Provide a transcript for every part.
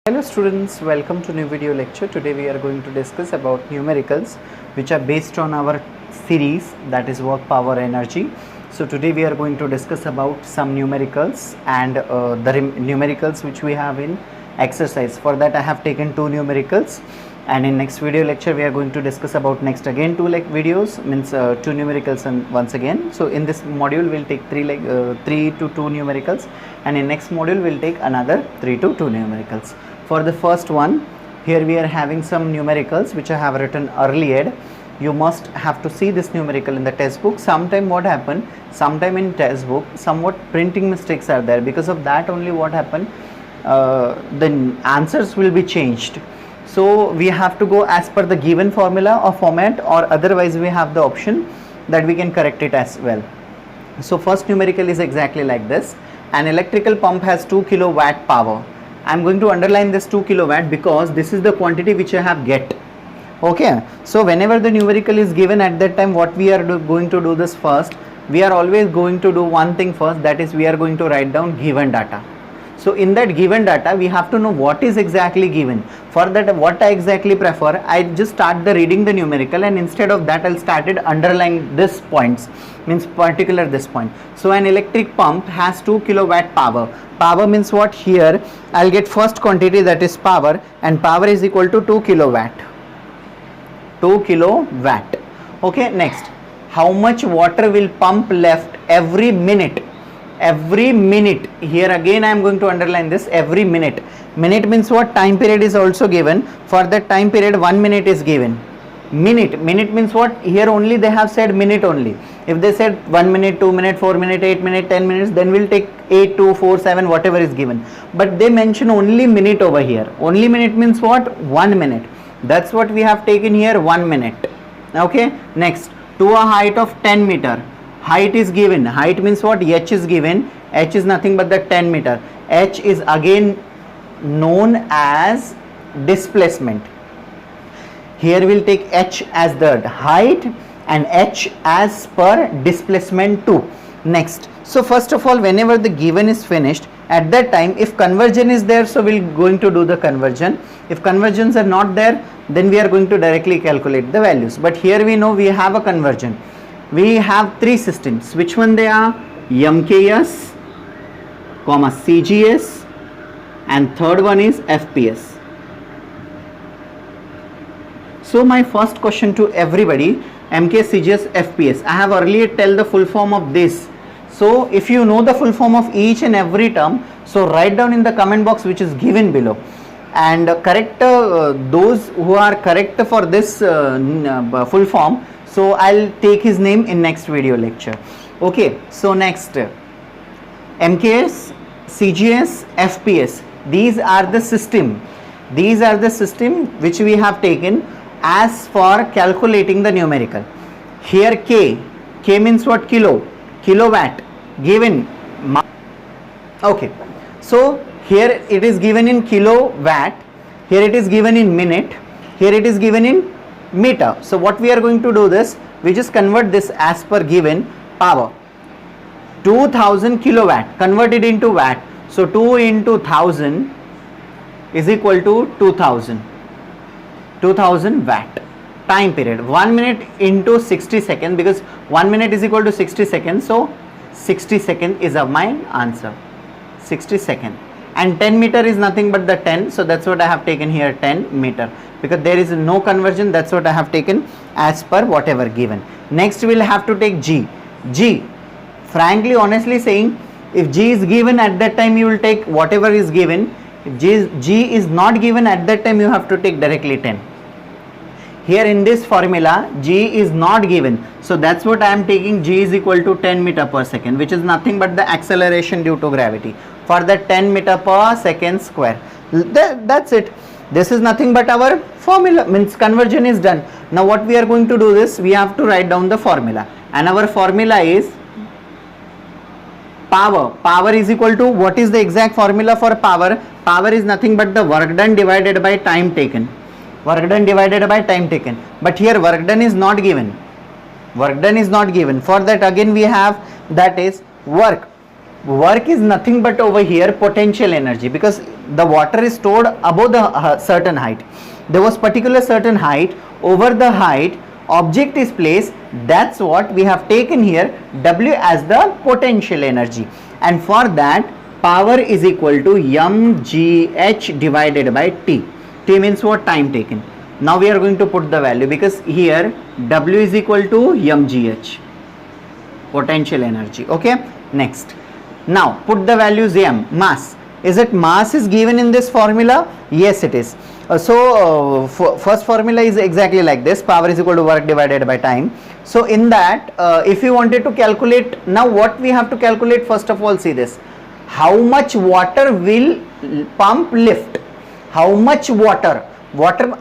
Hello students, welcome to new video lecture. Today we are going to discuss about numericals which are based on our series, that is work, power, energy. So today we are going to discuss about some numericals and the numericals which we have in exercise. For that I have taken two numericals, and in next video lecture we are going to discuss about next again two videos, means two numericals and once again. So in this module we'll take 3 to 2 numericals, and in next module we'll take another 3 to 2 numericals. For the first one, here we are having some numericals which I have written earlier. You must have to see this numerical in the textbook. Sometime what happened, sometime in textbook somewhat printing mistakes are there. Because of that only what happened, the answers will be changed. So we have to go as per the given formula or format, or otherwise we have the option that we can correct it as well. So first numerical is exactly like this. An electrical pump has 2 kilowatt power. I am going to underline this 2 kilowatt because this is the quantity which I have get. Okay, so whenever the numerical is given at that time, what we are going to do this first, we are always going to do one thing first, that is we are going to write down given data. So in that given data we have to know what is exactly given. For that, what I exactly prefer, I just start the reading the numerical, and instead of that I'll started underlining this points, means particular this point. So an electric pump has 2 kilowatt power. Power means what? Here I'll get first quantity, that is power, and power is equal to 2 kilowatt. 2 kilowatt. Okay, next, how much water will pump left every minute? Every minute, here again I am going to underline this, every minute. Minute means what? Time period is also given. For that time period 1 minute is given. Minute means what? Here only they have said minute only. If they said 1 minute, 2 minute, 4 minute, 8 minute, 10 minutes, then we'll take 8, 2, 4, 7, whatever is given. But they mention only minute over here. Only minute means what? 1 minute. That's what we have taken here, 1 minute. Okay, next, to a height of 10 meter. Height is given. Height means what? H is given. H is nothing but the 10 meter. H is again known as displacement. Here we'll take H as the height and H as per displacement 2. Next, so first of all, whenever the given is finished, at that time if conversion is there, so we're going to do the conversion. If conversions are not there, then we are going to directly calculate the values. But here we know we have a conversion. We have three systems. Which one they are? MKS, CGS, and third one is FPS. So my first question to everybody, MKS, CGS, FPS. I have earlier tell the full form of this. So if you know the full form of each and every term, so write down in the comment box which is given below, and correct those who are correct for this full form. So I'll take his name in next video lecture. Okay, so next, MKS, CGS, FPS. These are the system. These are the system which we have taken as for calculating the numerical. Here K means what? Kilowatt, given. Okay, so here it is given in kilowatt, here it is given in minute, here it is given in meter. So what we are going to do this, we just convert this as per given power. 2000 kilowatt converted into watt. So 2 into 1000 is equal to 2000 watt. Time period 1 minute into 60 seconds, because 1 minute is equal to 60 seconds. So 60 seconds is my answer. 60 seconds. And 10 meter is nothing but the 10. So that's what I have taken here, 10 meter. Because there is no conversion, that's what I have taken as per whatever given. Next we'll have to take G. Frankly, honestly saying, if G is given at that time, you will take whatever is given. If G is not given at that time, you have to take directly 10. Here in this formula, G is not given. So that's what I am taking. G is equal to 10 meter per second, which is nothing but the acceleration due to gravity. For the 10 meter per second square. That's it. This is nothing but our formula, means conversion is done. Now what we are going to do this, we have to write down the formula, and our formula is power. Power is equal to, what is the exact formula for power? Power is nothing but the work done divided by time taken. Work done divided by time taken. But here work done is not given. Work done is not given. For that again we have, that is work. work is nothing but over here potential energy, because the water is stored above the certain height. There was particular certain height, over the height object is placed, that's what we have taken here W as the potential energy, and for that power is equal to mgh divided by T. T means what? Time taken. Now we are going to put the value, because here W is equal to mgh, potential energy. Okay, next, now put the values. M, mass. Is it mass is given in this formula? Yes, it is. First formula is exactly like this, power is equal to work divided by time. So in that, if you wanted to calculate, now what we have to calculate, first of all, see this, how much water will pump lift, how much water,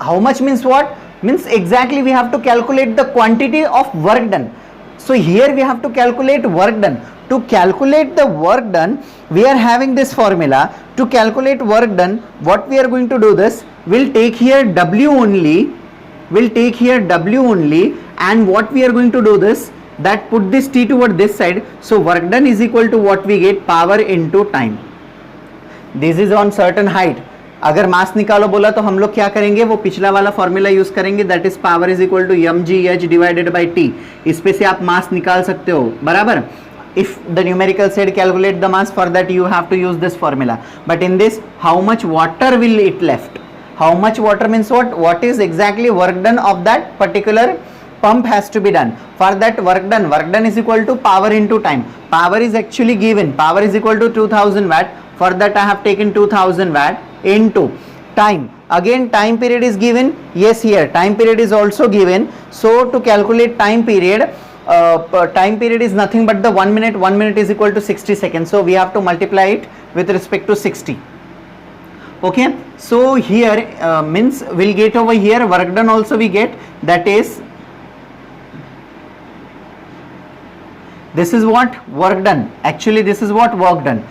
how much means what? Means exactly we have to calculate the quantity of work done. So here we have to calculate work done. To calculate the work done, we are having this formula. To calculate work done, what we are going to do this, we'll take here W only, and what we are going to do this, that put this T toward this side. So work done is equal to what we get, power into time. This is on certain height. अगर मास निकालो बोला तो हम लोग क्या करेंगे, वो पिछला वाला फॉर्मूला यूज करेंगे, that is power is equal to mgh divided by T. इस पे से आप मास निकाल सकते हो, बराबर. If the numerical said calculate the mass, for that you have to use this formula. But in this, how much water will it left? How much water means what? What is exactly work done of that particular pump has to be done. For that work done is equal to power into time. Power is actually given, power is equal to 2000 watt. For that I have taken 2000 watt into time. Again time period is given. Yes, here time period is also given. So to calculate time period is nothing but the 1 minute. 1 minute is equal to 60 seconds. So we have to multiply it with respect to 60. Okay, so here means we'll get over here work done also we get, that is, this is what work done, actually this is what work done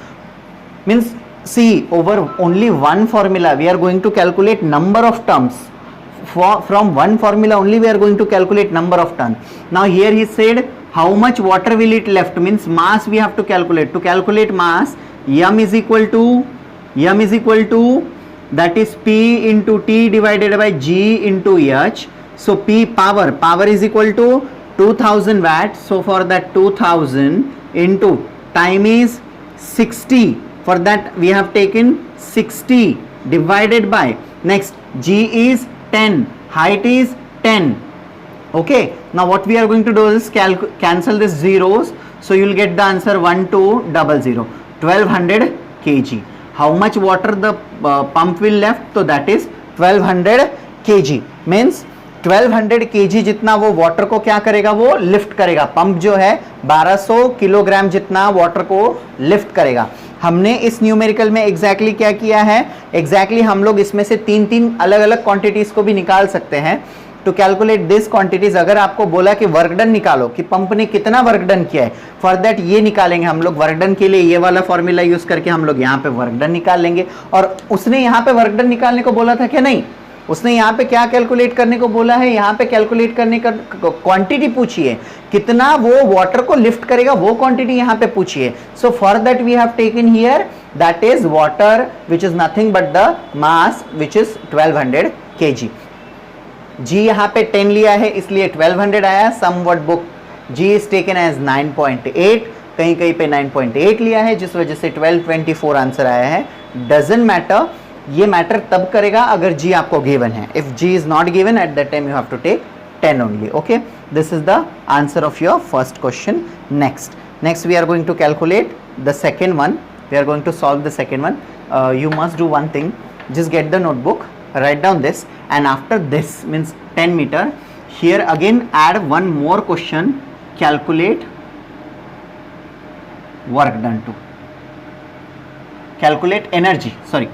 means. See, over only one formula we are going to calculate number of terms. From one formula only we are going to calculate number of tons. Now here he said how much water will it left, means mass we have to calculate. To calculate mass, m is equal to that is P into T divided by G into H. So P power is equal to 2000 watt. So for that 2000 into time is 60. For that we have taken 60 divided by, next G is 10, height is 10. Okay, now what we are going to do is cancel this zeros, so you will get the answer 1200, 1200 kg. How much water the pump will left? So that is 1200 kg. Means 1200 kg जितना वो water को क्या करेगा, वो lift करेगा. Pump जो है 1200 kilogram जितना वाटर को लिफ्ट करेगा. हमने इस न्यूमेरिकल में एग्जैक्टली क्या किया है, एग्जैक्टली हम लोग इसमें से तीन अलग अलग क्वांटिटीज को भी निकाल सकते हैं. टू कैलकुलेट दिस क्वांटिटीज, अगर आपको बोला कि वर्क डन निकालो कि पंप ने कितना वर्क डन किया है, फॉर दैट ये निकालेंगे हम लोग. वर्क डन के लिए ये वाला फॉर्मूला यूज करके हम लोग यहाँ पे वर्क डन निकाल लेंगे. और उसने यहाँ पे वर्क डन निकालने को बोला था क्या? नहीं, उसने यहाँ पे क्या कैलकुलेट करने को बोला है, यहाँ पे कैलकुलेट करने का क्वांटिटी पूछी है, कितना वो वाटर को लिफ्ट करेगा वो क्वांटिटी यहाँ पे पूछी है. So for that we have taken here that is water which is nothing but the mass which is 1200 kg. G यहाँ पे 10 लिया है इसलिए 1200 आया. Somewhat book G is taken as 9.8, कहीं कहीं पे 9.8 लिया है, जिस वजह से 1224 आंसर आया है. डजंट मैटर, ये मैटर तब करेगा अगर जी आपको गिवन है. If g is not given at that time you have to take 10 only. Okay, this is the answer of your first question. Next we are going to calculate the second one. We are going to solve the second one. You must do one thing, just get the notebook, write down this, and after this means 10 meter, here again add one more question, calculate work done to calculate energy, sorry,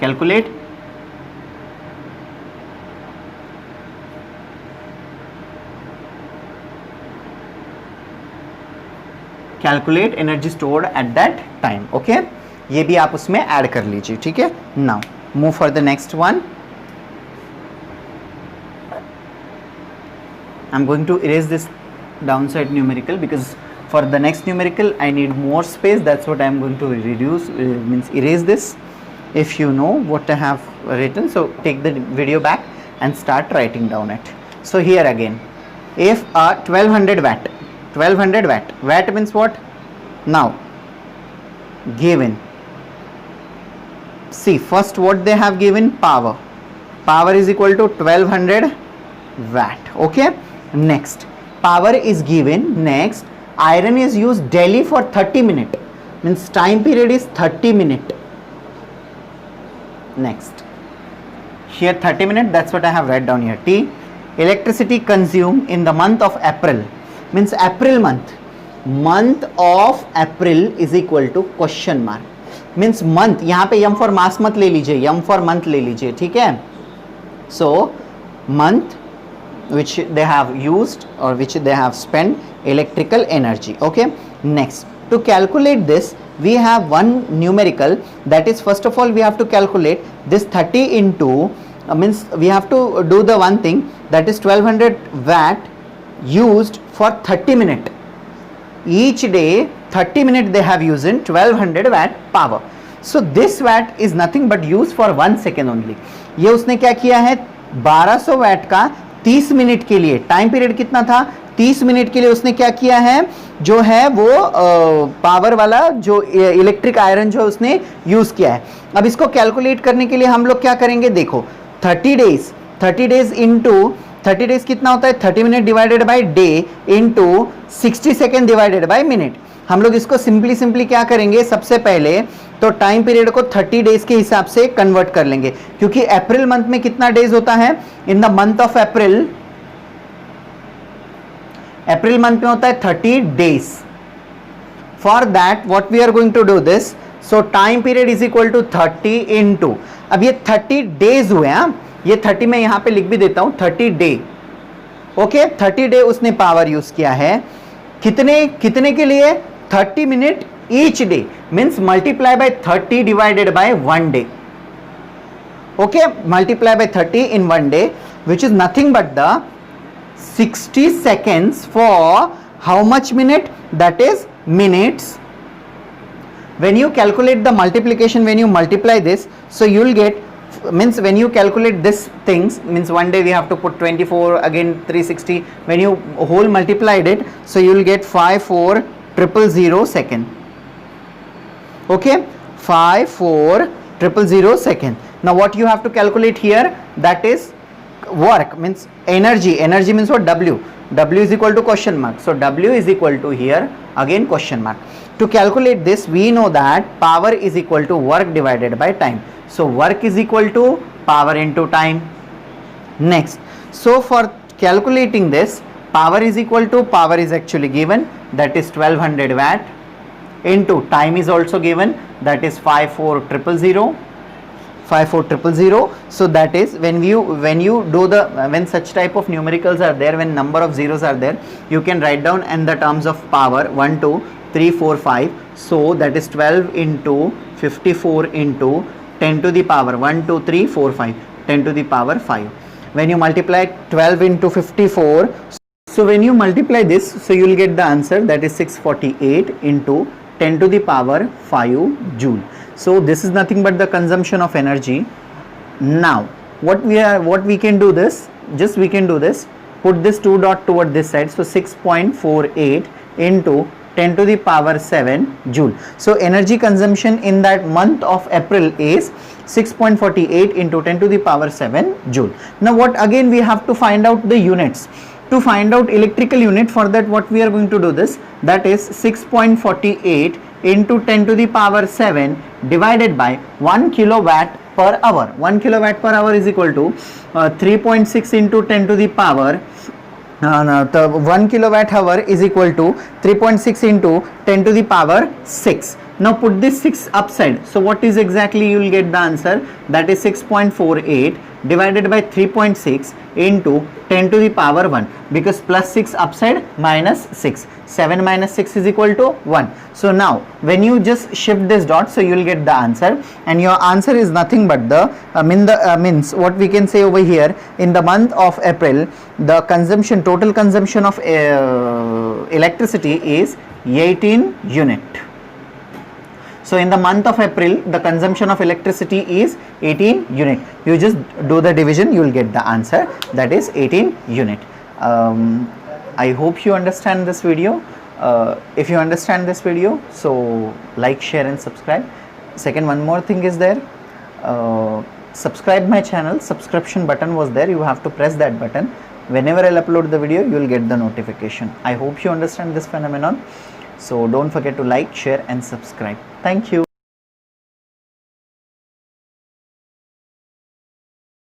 calculate energy stored at that time. Okay, ये भी आप उसमें add कर लीजिए. ठीक है, now move for the next one. I'm going to erase this downside numerical because For the next numerical I need more space, that's what I am going to reduce, means erase this. If you know what I have written, so take the video back and start writing down it. So here again, if a 1200 watt, watt means what? Now given, see first what they have given, power is equal to 1200 watt. Okay, next power is given. Next, iron is used daily for 30 minutes, means time period is 30 minutes. Next, here 30 minutes, that's what I have read down here. T, electricity consumed in the month of April, means April month of April is equal to question mark, means month. यहाँ पे m for mass मत ले लीजिए, m for month ले लीजिए, ठीक है. So month which they have used or which they have spent electrical energy. Okay, next, to calculate this we have one numerical, that is first of all we have to calculate this 30 into means we have to do the one thing, that is 1200 watt used for 30 minutes. Each day 30 minutes they have used in 1200 watt power. So this watt is nothing but used for 1 second only. ये उसने क्या किया है, 1200 watt का 30 minute के लिए, time period कितना था, 30 मिनट के लिए उसने क्या किया है, जो है वो पावर वाला जो इलेक्ट्रिक आयरन जो उसने यूज किया है. अब इसको कैलकुलेट करने के लिए हम लोग क्या करेंगे, देखो 30 डेज इंटू 30 डेज कितना होता है, 30 minute divided by day into 60 second divided by minute. हम लोग इसको सिंपली क्या करेंगे, सबसे पहले तो टाइम पीरियड को 30 डेज के हिसाब से कन्वर्ट कर लेंगे, क्योंकि अप्रैल मंथ में कितना डेज होता है, in the month of April month में होता है 30 days. For that what we are going to do this, so time period is equal to 30 into, अब ये 30 डेज हुए, ये 30 में यहां पे लिख भी देता हूं 30 डे. ओके, 30 डे उसने पावर यूज किया है, कितने के लिए, 30 minute each day, means multiply by 30 divided by 1 day. Okay, multiply by 30 in 1 day, which is nothing but the 60 seconds for how much minute, that is minutes. When you calculate the multiplication, when you multiply this, so you will get, means when you calculate this things, means 1 day we have to put 24, again 360, when you whole multiplied it, so you will get 54000 second. Okay, 54000 second. Now what you have to calculate here, that is work, means energy means what, w is equal to question mark, so w is equal to here again question mark. To calculate this we know that power is equal to work divided by time, so work is equal to power into time. Next, so for calculating this, power is equal to, power is actually given, that is 1200 watt, into time is also given, that is 54000. So that is when you do the, when such type of numericals are there, when number of zeros are there, you can write down in the terms of power 1 2 3 4 5. So that is 12 into 54 into 10 to the power 1 2 3 4 5, 10 to the power 5. When you multiply 12 into 54, so when you multiply this, so you will get the answer, that is 648 into 10 to the power 5 joule. So this is nothing but the consumption of energy. Now what we can do this, just we can do this, put this 2 dot toward this side, so 6.48 into 10 to the power 7 joule. So energy consumption in that month of April is 6.48 into 10 to the power 7 joule. Now what again we have to find out the units. To find out electrical unit, for that what we are going to do this, that is 6.48 into 10 to the power 7 divided by 1 kilowatt per hour. 1 kilowatt per hour is equal to 3.6 into 10 to the power the 1 kilowatt hour is equal to 3.6 into 10 to the power 6. Now put this 6 upside, so what is exactly, you will get the answer, that is 6.48 divided by 3.6 into 10 to the power 1, because plus 6 upside minus 6, 7 minus 6 is equal to 1. So now when you just shift this dot, so you will get the answer, and your answer is nothing but the means what we can say over here, in the month of April the consumption, total consumption of electricity is 18 unit. So in the month of April, the consumption of electricity is 18 unit. You just do the division, you will get the answer, that is 18 unit. I hope you understand this video. If you understand this video, so like, share and subscribe. Second, one more thing is there. Subscribe my channel, subscription button was there, you have to press that button. Whenever I'll upload the video, you will get the notification. I hope you understand this phenomenon. So don't forget to like, share and subscribe. Thank you.